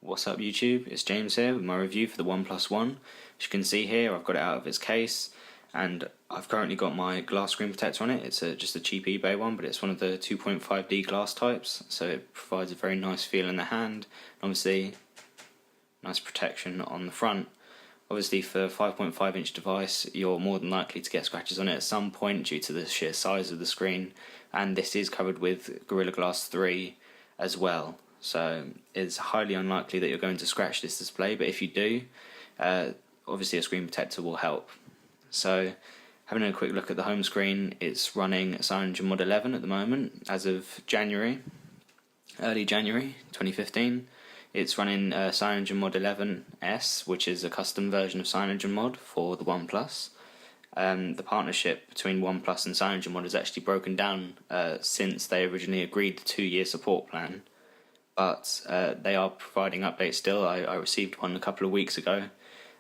What's up YouTube, it's James here with my review for the OnePlus One. As you can see here, I've got it out of its case and I've currently got my glass screen protector on it. It's just a cheap eBay one, but it's one of the 2.5D glass types, so it provides a very nice feel in the hand. Obviously, nice protection on the front. Obviously for a 5.5 inch device, you're more than likely to get scratches on it at some point due to the sheer size of the screen, and this is covered with Gorilla Glass 3 as well. So it's highly unlikely that you're going to scratch this display, but if you do, obviously a screen protector will help. So having a quick look at the home screen, it's running CyanogenMod 11 at the moment, as of early January 2015. It's running CyanogenMod 11S, which is a custom version of CyanogenMod for the OnePlus. The partnership between OnePlus and CyanogenMod has actually broken down since they originally agreed the 2-year support plan. But they are providing updates still. I received one a couple of weeks ago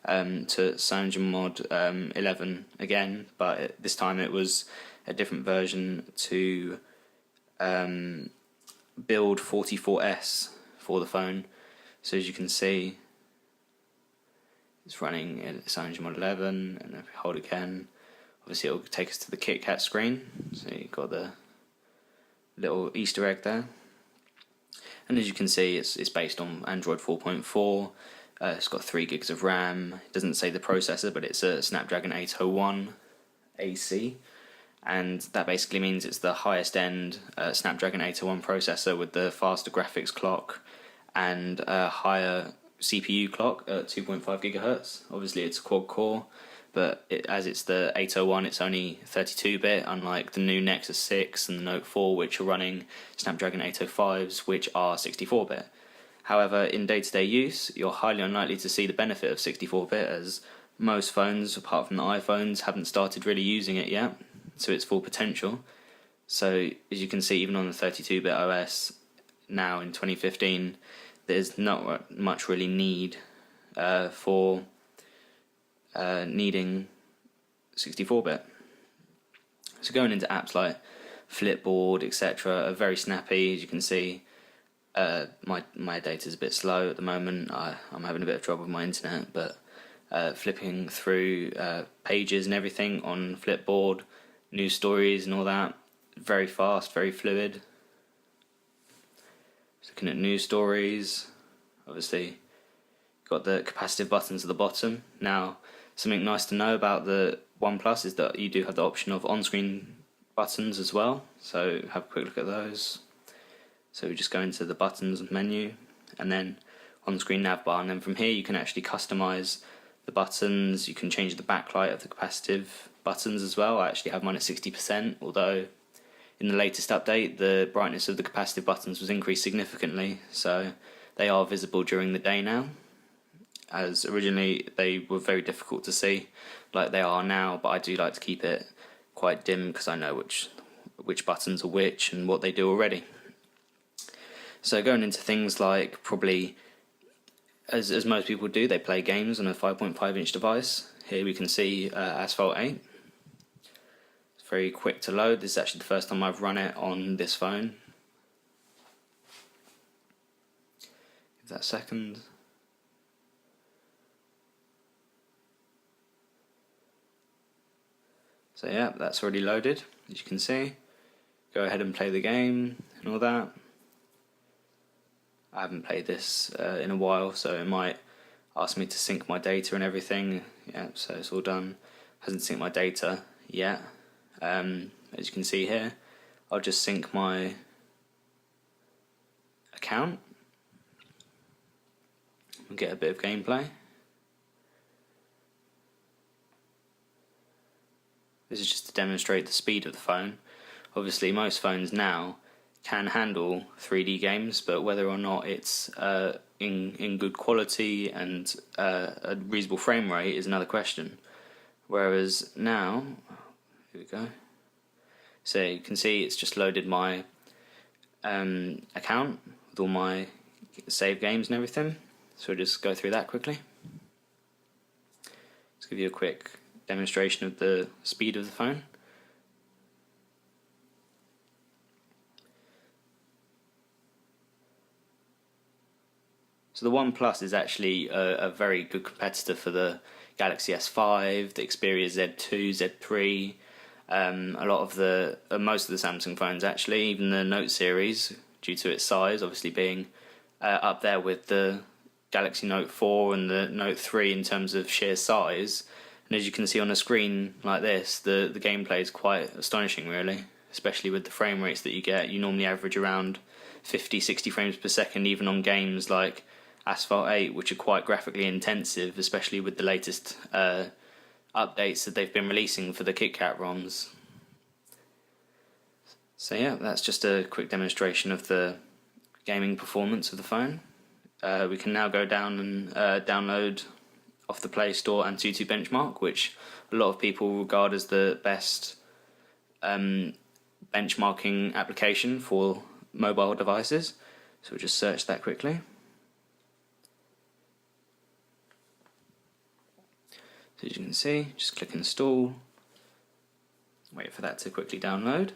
to CyanogenMod 11 again, but this time it was a different version to build 44S for the phone. So as you can see, it's running CyanogenMod 11, and if we hold again, obviously it will take us to the KitKat screen. So you've got the little Easter egg there. And as you can see, it's based on Android 4.4, it's got 3 gigs of RAM. It doesn't say the processor, but it's a Snapdragon 801 AC, and that basically means it's the highest end Snapdragon 801 processor with the faster graphics clock and a higher CPU clock at 2.5 GHz. Obviously it's quad core, but as it's the 801, it's only 32-bit, unlike the new Nexus 6 and the Note 4, which are running Snapdragon 805s, which are 64-bit. However, in day-to-day use, you're highly unlikely to see the benefit of 64-bit, as most phones, apart from the iPhones, haven't started really using it yet to its full potential. So, as you can see, even on the 32-bit OS, now in 2015, there's not much really need for needing 64-bit. So going into apps like Flipboard, etc., are very snappy. As you can see, my data's a bit slow at the moment. I'm having a bit of trouble with my internet, but flipping through pages and everything on Flipboard, news stories and all that, very fast, very fluid. Looking at news stories, obviously got the capacitive buttons at the bottom. Now, something nice to know about the OnePlus is that you do have the option of on-screen buttons as well, so have a quick look at those. So we just go into the buttons menu and then on-screen nav bar, and then from here you can actually customize the buttons. You can change the backlight of the capacitive buttons as well. I actually have mine at 60%, although in the latest update the brightness of the capacitive buttons was increased significantly, so they are visible during the day now, as originally they were very difficult to see like they are now, but I do like to keep it quite dim because I know which buttons are which and what they do already. So going into things like, probably as most people do, they play games on a 5.5 inch device. Here we can see Asphalt 8. It's very quick to load. This is actually the first time I've run it on this phone. Give that a second. So yeah, that's already loaded, as you can see. Go ahead and play the game and all that. I haven't played this in a while, so it might ask me to sync my data and everything. Yeah, so it's all done. Hasn't synced my data yet. As you can see here, I'll just sync my account and get a bit of gameplay. This is just to demonstrate the speed of the phone. Obviously most phones now can handle 3D games, but whether or not it's in good quality and a reasonable frame rate is another question. Whereas now, here we go. So you can see it's just loaded my account with all my save games and everything. So we'll just go through that quickly. Let's give you a quick demonstration of the speed of the phone. So the OnePlus is actually a very good competitor for the Galaxy S5, the Xperia Z2, Z3, a lot of most of the Samsung phones actually, even the Note series, due to its size, obviously being up there with the Galaxy Note 4 and the Note 3 in terms of sheer size. And as you can see on a screen like this, the gameplay is quite astonishing, really, especially with the frame rates that you get. You normally average around 50, 60 frames per second, even on games like Asphalt 8, which are quite graphically intensive, especially with the latest updates that they've been releasing for the KitKat ROMs. So yeah, that's just a quick demonstration of the gaming performance of the phone. We can now go down and download off the Play Store Antutu Benchmark, which a lot of people regard as the best benchmarking application for mobile devices. So we'll just search that quickly. So as you can see, just click install, wait for that to quickly download.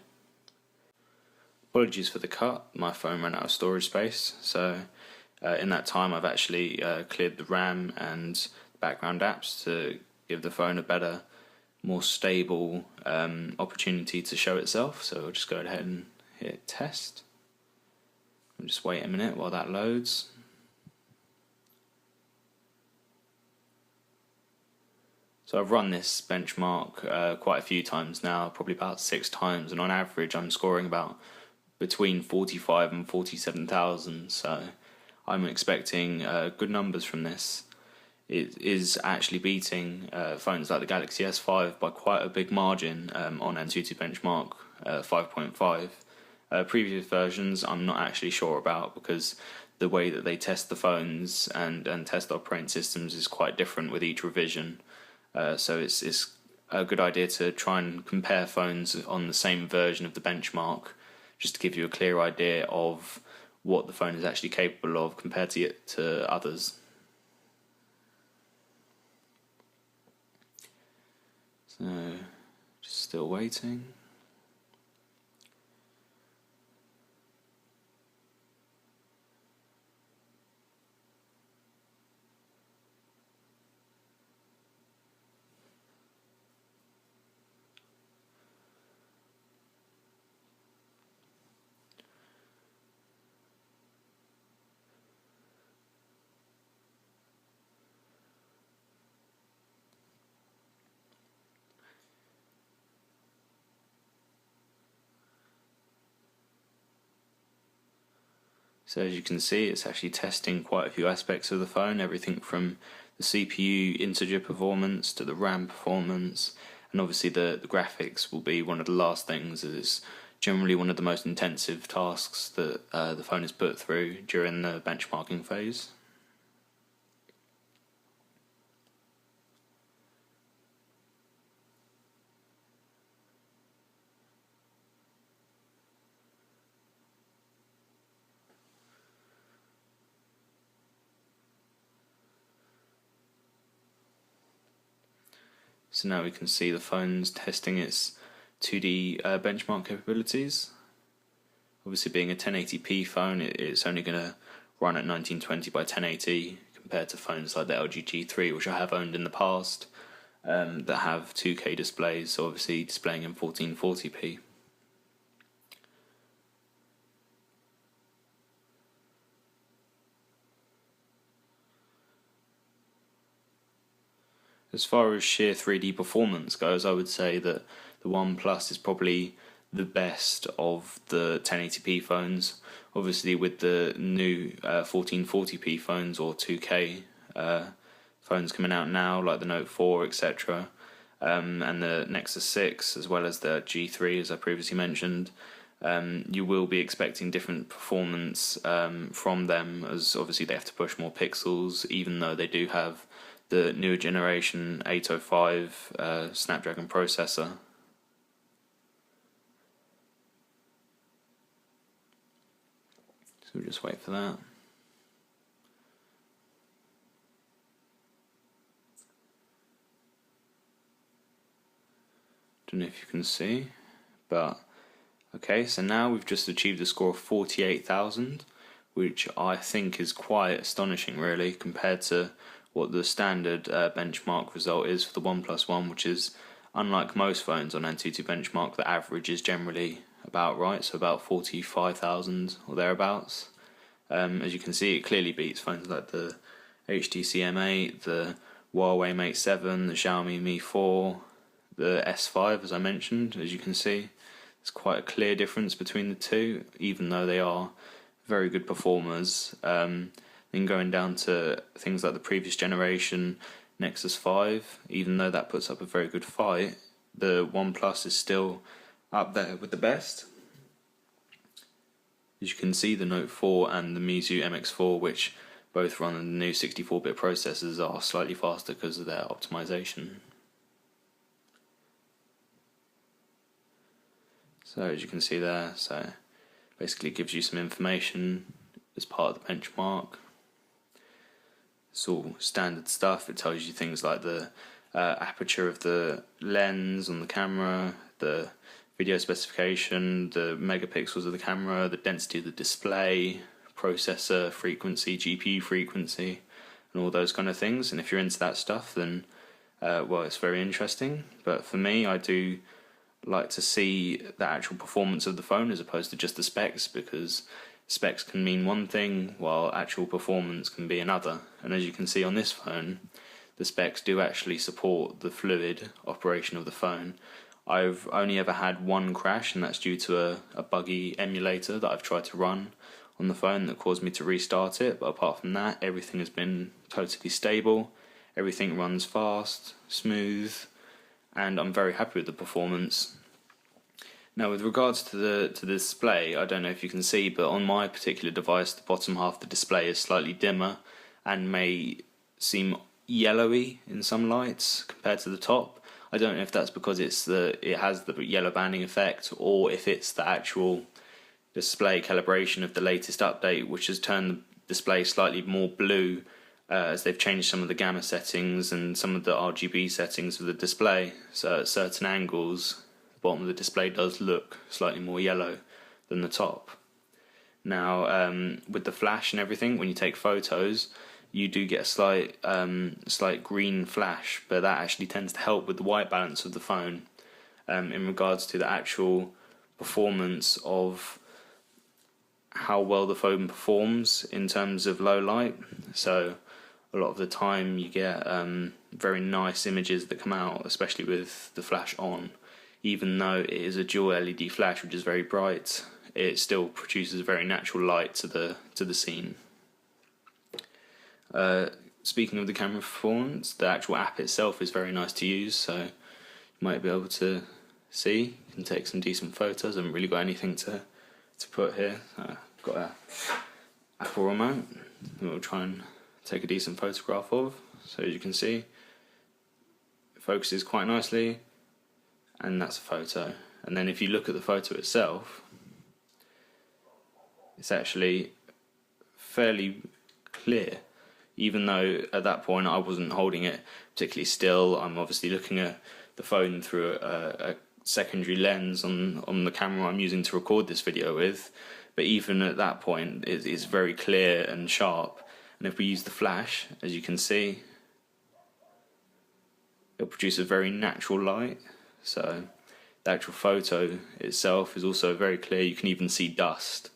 Apologies for the cut, my phone ran out of storage space, so in that time I've actually cleared the RAM and background apps to give the phone a better, more stable opportunity to show itself. So we'll just go ahead and hit test and just wait a minute while that loads. So I've run this benchmark quite a few times now, probably about 6 times, and on average I'm scoring about between 45 and 47,000, so I'm expecting good numbers from this. It is actually beating phones like the Galaxy S5 by quite a big margin on Antutu Benchmark 5.5. Previous versions I'm not actually sure about, because the way that they test the phones and test operating systems is quite different with each revision. So it's a good idea to try and compare phones on the same version of the benchmark, just to give you a clear idea of what the phone is actually capable of compared to others. So, just still waiting. So as you can see, it's actually testing quite a few aspects of the phone, everything from the CPU integer performance to the RAM performance, and obviously the graphics will be one of the last things, as it's generally one of the most intensive tasks that the phone is put through during the benchmarking phase. So now we can see the phone's testing its 2D benchmark capabilities. Obviously, being a 1080p phone, it's only going to run at 1920 by 1080 compared to phones like the LG G3, which I have owned in the past, that have 2K displays, so obviously displaying in 1440p. As far as sheer 3D performance goes, I would say that the OnePlus is probably the best of the 1080p phones. Obviously, with the new 1440p phones or 2K phones coming out now, like the Note 4, etc., and the Nexus 6, as well as the G3, as I previously mentioned, you will be expecting different performance from them, as obviously they have to push more pixels, even though they do have the newer generation 805 Snapdragon processor. So we'll just wait for that. Don't know if you can see, but okay, so now we've just achieved a score of 48,000, which I think is quite astonishing really compared to what the standard benchmark result is for the OnePlus One, which is, unlike most phones on Antutu benchmark, the average is generally about right, so about 45,000 or thereabouts. As you can see, it clearly beats phones like the HTC M8, the Huawei Mate 7, the Xiaomi Mi 4, the S5, as I mentioned. As you can see, there's quite a clear difference between the two, even though they are very good performers. Then going down to things like the previous generation Nexus 5, even though that puts up a very good fight, the OnePlus is still up there with the best. As you can see, the Note 4 and the Meizu MX4, which both run on the new 64-bit processors, are slightly faster because of their optimization. So as you can see there, so basically it gives you some information as part of the benchmark. It's all standard stuff. It tells you things like the aperture of the lens on the camera, the video specification, the megapixels of the camera, the density of the display, processor frequency, GPU frequency, and all those kind of things. And if you're into that stuff, then well, it's very interesting. But for me, I do like to see the actual performance of the phone as opposed to just the specs, because specs can mean one thing while actual performance can be another. And as you can see on this phone, the specs do actually support the fluid operation of the phone. I've only ever had one crash, and that's due to a buggy emulator that I've tried to run on the phone that caused me to restart it. But apart from that, everything has been totally stable. Everything runs fast, smooth, and I'm very happy with the performance. Now, with regards to the display, I don't know if you can see, but on my particular device, the bottom half of the display is slightly dimmer and may seem yellowy in some lights compared to the top. I don't know if that's because it has the yellow banding effect, or if it's the actual display calibration of the latest update, which has turned the display slightly more blue as they've changed some of the gamma settings and some of the RGB settings of the display. So at certain angles, the bottom of the display does look slightly more yellow than the top. Now, with the flash and everything, when you take photos, you do get a slight green flash, but that actually tends to help with the white balance of the phone in regards to the actual performance of how well the phone performs in terms of low light. So a lot of the time you get very nice images that come out, especially with the flash on. Even though it is a dual LED flash, which is very bright, it still produces very natural light to the scene. Speaking of the camera performance, the actual app itself is very nice to use, so you might be able to see. You can take some decent photos. I haven't really got anything to put here. I've got a Apple remote that we'll try and take a decent photograph of. So as you can see, it focuses quite nicely, and that's a photo. And then if you look at the photo itself, it's actually fairly clear, even though at that point I wasn't holding it particularly still. I'm obviously looking at the phone through a secondary lens on the camera I'm using to record this video with, but even at that point it's very clear and sharp. And if we use the flash, as you can see, it'll produce a very natural light. So the actual photo itself is also very clear. You can even see dust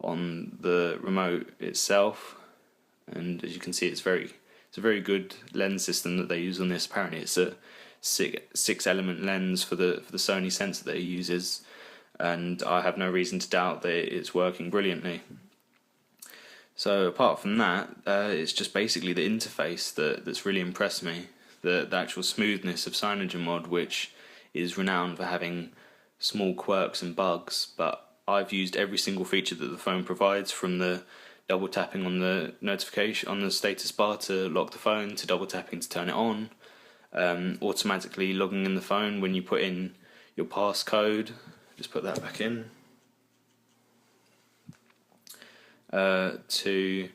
on the remote itself, and as you can see, it's a very good lens system that they use on this. Apparently it's a six element lens for the Sony sensor that it uses, and I have no reason to doubt that it's working brilliantly. So apart from that, it's just basically the interface that's really impressed me. The actual smoothness of CyanogenMod, which is renowned for having small quirks and bugs, but I've used every single feature that the phone provides, from the double tapping on the notification on the status bar to lock the phone, to double tapping to turn it on, automatically logging in the phone when you put in your passcode. Just put that back in. To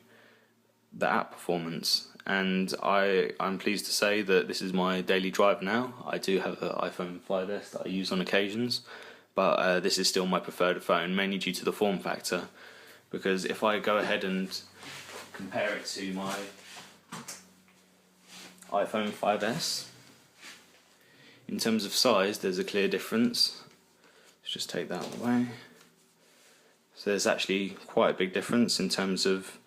the app performance, and I'm pleased to say that this is my daily driver now. I do have an iPhone 5S that I use on occasions, but this is still my preferred phone, mainly due to the form factor. because if I go ahead and compare it to my iPhone 5S, in terms of size there's a clear difference. Let's just take that away. So there's actually quite a big difference in terms of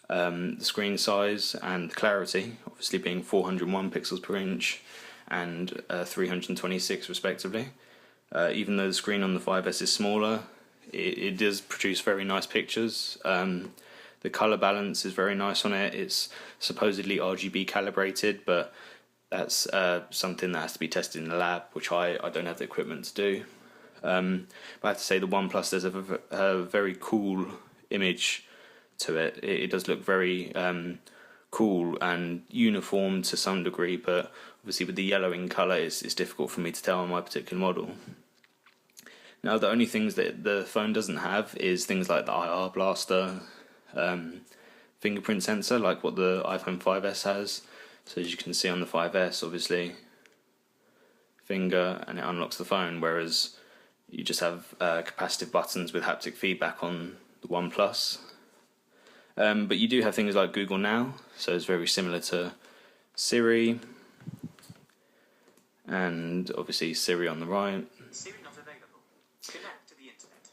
the screen size and clarity, obviously being 401 pixels per inch and 326 respectively. Even though the screen on the 5S is smaller, it does produce very nice pictures. The colour balance is very nice on it. It's supposedly RGB calibrated, but that's something that has to be tested in the lab, which I don't have the equipment to do. But I have to say the OnePlus, there's a very cool image to it. It does look very cool and uniform to some degree, but obviously with the yellowing colour it's difficult for me to tell on my particular model. Now the only things that the phone doesn't have is things like the IR blaster, fingerprint sensor like what the iPhone 5S has. So as you can see on the 5S, obviously finger and it unlocks the phone, whereas you just have capacitive buttons with haptic feedback on the OnePlus. But you do have things like Google Now, so it's very similar to Siri, and obviously Siri on the right. Siri not available. Connect to the internet.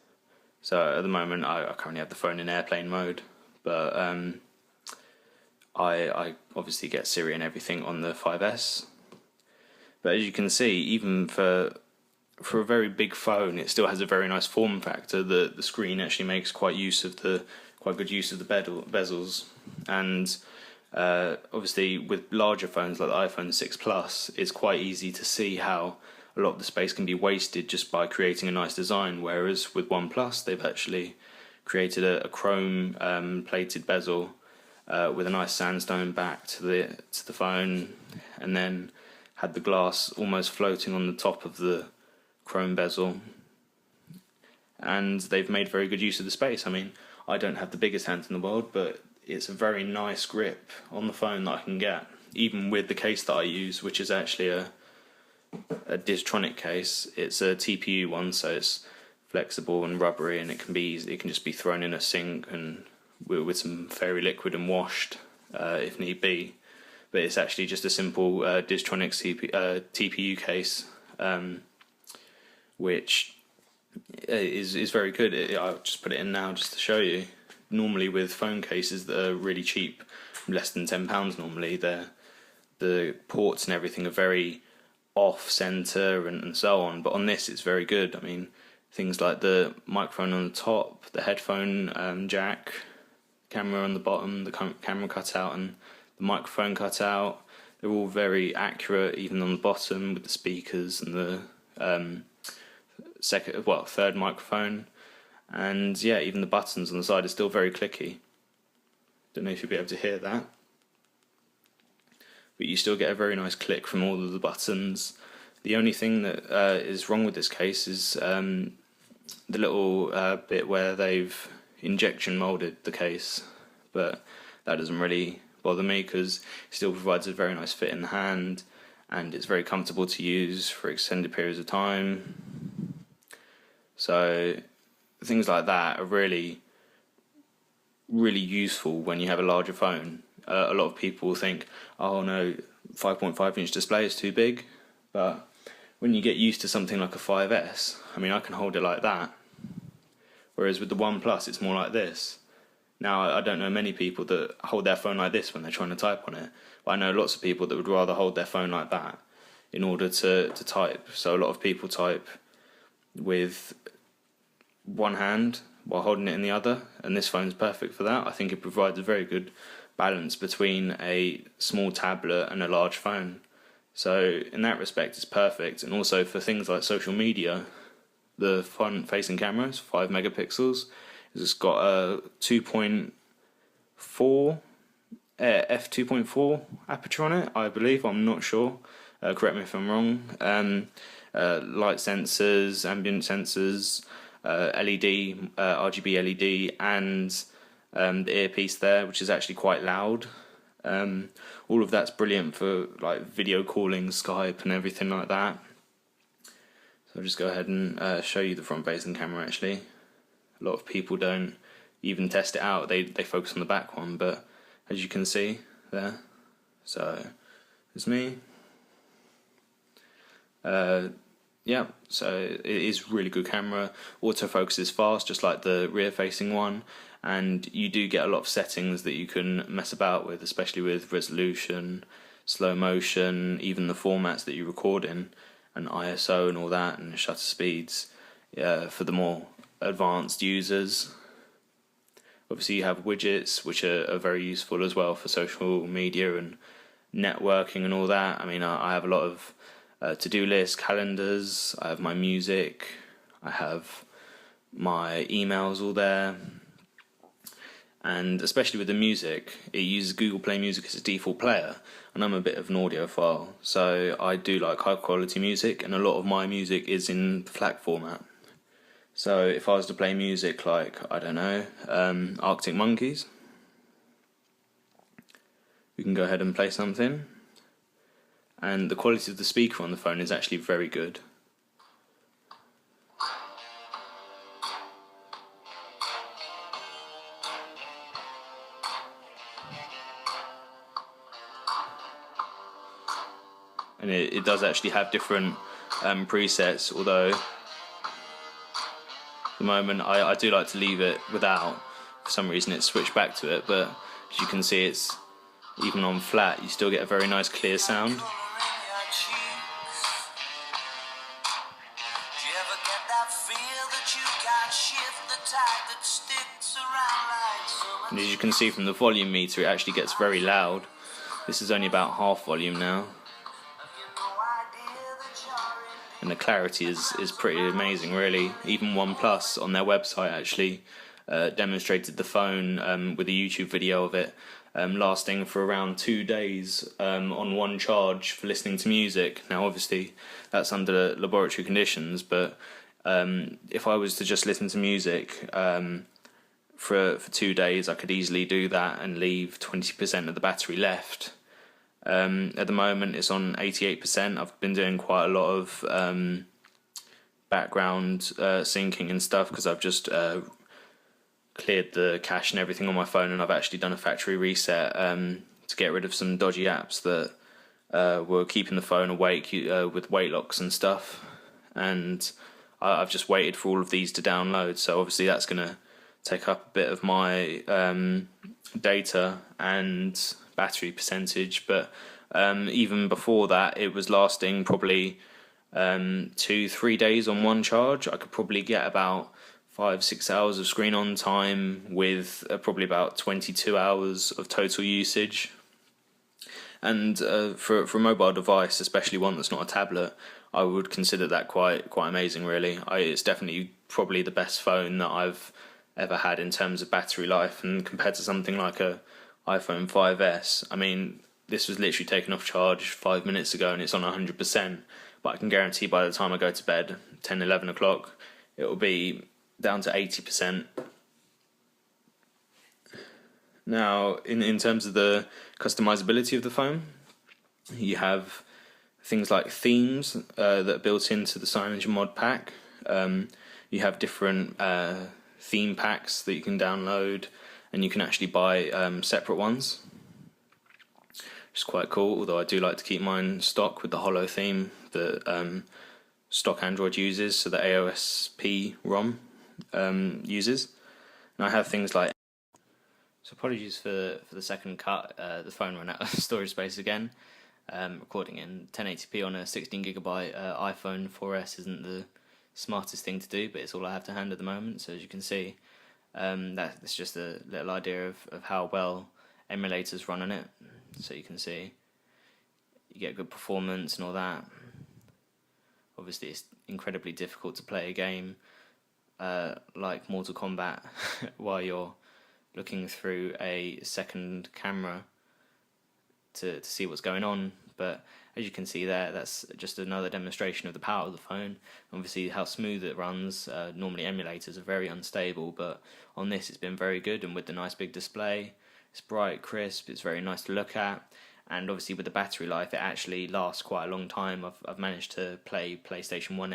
So at the moment I currently have the phone in airplane mode, but I obviously get Siri and everything on the 5S. But as you can see, even for a very big phone, it still has a very nice form factor. The screen actually makes quite good use of the bezels, and obviously with larger phones like the iPhone 6 Plus, it's quite easy to see how a lot of the space can be wasted just by creating a nice design, whereas with OnePlus they've actually created a chrome plated bezel with a nice sandstone back to the phone, and then had the glass almost floating on the top of the chrome bezel, and they've made very good use of the space. I mean, I don't have the biggest hands in the world, but it's a very nice grip on the phone that I can get, even with the case that I use, which is actually a Distronic case. It's a TPU one, so it's flexible and rubbery, and it can just be thrown in a sink and with some fairy liquid and washed if need be. But it's actually just a simple Distronic TPU case, which is very good. I'll just put it in now just to show you. Normally with phone cases that are really cheap, less than £10 normally, the ports and everything are very off-centre and so on, but on this it's very good. I mean, things like the microphone on the top, the headphone jack, camera on the bottom, the camera cutout and the microphone cutout, they're all very accurate, even on the bottom with the speakers and the third microphone, and yeah, even the buttons on the side are still very clicky. Don't know if you'll be able to hear that, but you still get a very nice click from all of the buttons. The only thing that is wrong with this case is the little bit where they've injection molded the case, but that doesn't really bother me because it still provides a very nice fit in the hand, and it's very comfortable to use for extended periods of time. So things like that are really, really useful when you have a larger phone. A lot of people think, oh no, 5.5 inch display is too big, but when you get used to something like a 5S, I mean, I can hold it like that, whereas with the OnePlus it's more like this. Now, I don't know many people that hold their phone like this when they're trying to type on it, but I know lots of people that would rather hold their phone like that in order to type. So a lot of people type with one hand while holding it in the other, and this phone's perfect for that. I think it provides a very good balance between a small tablet and a large phone. So in that respect it's perfect. And also for things like social media, the front facing camera is 5 megapixels. It's got a 2.4 f2.4 aperture on it, I believe. I'm not sure, correct me if I'm wrong. Light sensors, ambient sensors, LED, RGB LED, and the earpiece there, which is actually quite loud. All of that's brilliant for like video calling, Skype and everything like that. So I'll just go ahead and show you the front facing camera. Actually, a lot of people don't even test it out. They focus on the back one, but as you can see there, so it's me. Yeah, so it is really good camera. Autofocus is fast, just like the rear-facing one, and you do get a lot of settings that you can mess about with, especially with resolution, slow motion, even the formats that you record in, and ISO and all that, and shutter speeds for the more advanced users. Obviously you have widgets, which are very useful as well for social media and networking and all that. I mean, I have a lot of to-do lists, calendars, I have my music, I have my emails all there. And especially with the music, it uses Google Play Music as a default player, and I'm a bit of an audiophile, so I do like high quality music, and a lot of my music is in FLAC format. So if I was to play music like, I don't know, Arctic Monkeys, we can go ahead and play something, and the quality of the speaker on the phone is actually very good. And it does actually have different presets, although at the moment I do like to leave it without. For some reason it's switched back to it, but as you can see, it's even on flat you still get a very nice clear sound. And as you can see from the volume meter, it actually gets very loud. This is only about half volume now. And the clarity is pretty amazing, really. Even OnePlus on their website actually demonstrated the phone with a YouTube video of it lasting for around 2 days on one charge for listening to music. Now obviously that's under laboratory conditions, but if I was to just listen to music for 2 days, I could easily do that and leave 20% of the battery left. At the moment it's on 88%. I've been doing quite a lot of background syncing and stuff, because I've just cleared the cache and everything on my phone, and I've actually done a factory reset to get rid of some dodgy apps that were keeping the phone awake with weight locks and stuff, and I've just waited for all of these to download, so obviously that's going to take up a bit of my data and battery percentage, but even before that it was lasting probably 2-3 days on one charge. I could probably get about 5-6 hours of screen on time with probably about 22 hours of total usage. And for a mobile device, especially one that's not a tablet, I would consider that quite amazing, really. It's definitely probably the best phone that I've ever had in terms of battery life, and compared to something like a iPhone 5S, I mean, this was literally taken off charge 5 minutes ago and it's on 100%, but I can guarantee by the time I go to bed, 10-11 o'clock, it will be down to 80%. Now, in terms of the customizability of the phone, you have things like themes that are built into the CyanogenMod pack. You have different theme packs that you can download, and you can actually buy separate ones, which is quite cool, although I do like to keep mine stock with the Holo theme that stock Android uses, so the AOSP ROM uses. And I have things like... So apologies for the second cut, the phone ran out of storage space again. Recording in 1080p on a 16GB iPhone 4S isn't the smartest thing to do, but it's all I have to hand at the moment, so as you can see, that's just a little idea of how well emulators run on it. So you can see you get good performance and all that. Obviously it's incredibly difficult to play a game like Mortal Kombat while you're looking through a second camera to see what's going on, but as you can see there, that's just another demonstration of the power of the phone. Obviously how smooth it runs. Normally emulators are very unstable, but on this it's been very good, and with the nice big display, it's bright, crisp, it's very nice to look at, and obviously with the battery life it actually lasts quite a long time. I've managed to play PlayStation 1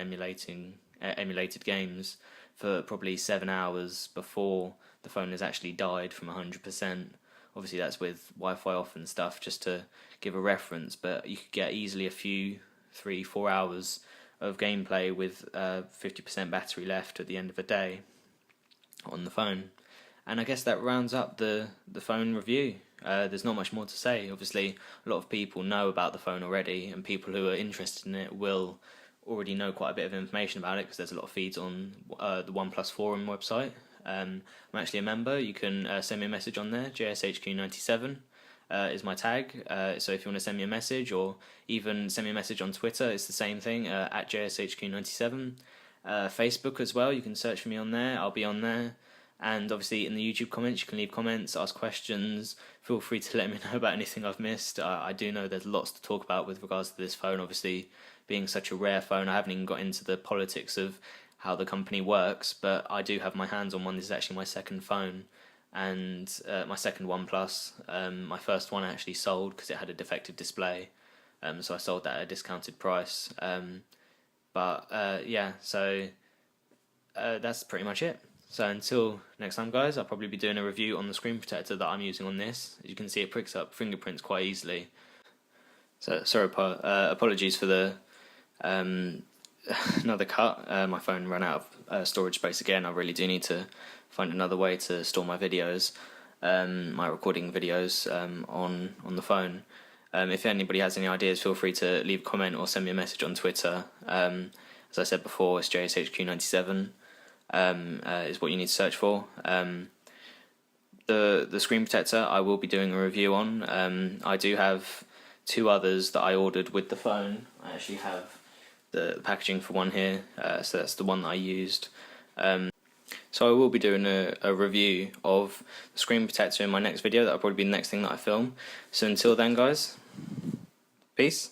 emulated games for probably 7 hours before the phone has actually died from 100%. Obviously that's with Wi-Fi off and stuff, just to give a reference, but you could get easily a few 3-4 hours of gameplay with 50% battery left at the end of a day on the phone. And I guess that rounds up the phone review. There's not much more to say. Obviously, a lot of people know about the phone already, and people who are interested in it will already know quite a bit of information about it, because there's a lot of feeds on the OnePlus forum website. I'm actually a member. You can send me a message on there. JSHQ97 is my tag. So if you want to send me a message, or even send me a message on Twitter, it's the same thing, at JSHQ97. Facebook as well, you can search for me on there. I'll be on there. And obviously in the YouTube comments, you can leave comments, ask questions. Feel free to let me know about anything I've missed. I do know there's lots to talk about with regards to this phone. Obviously, being such a rare phone, I haven't even got into the politics of how the company works, but I do have my hands on one. This is actually my second phone, and my second OnePlus. My first one I actually sold because it had a defective display, so I sold that at a discounted price. Yeah, so that's pretty much it. So until next time, guys, I'll probably be doing a review on the screen protector that I'm using on this. As you can see, it pricks up fingerprints quite easily. So sorry, apologies for the another cut. My phone ran out of storage space again. I really do need to find another way to store my videos, my recording videos, on the phone. If anybody has any ideas, feel free to leave a comment or send me a message on Twitter. As I said before, it's JSHQ97 is what you need to search for. The screen protector I will be doing a review on. I do have 2 others that I ordered with the phone. I actually have the packaging for one here, so that's the one that I used. So I will be doing a review of the screen protector in my next video. That'll probably be the next thing that I film. So until then, guys, peace.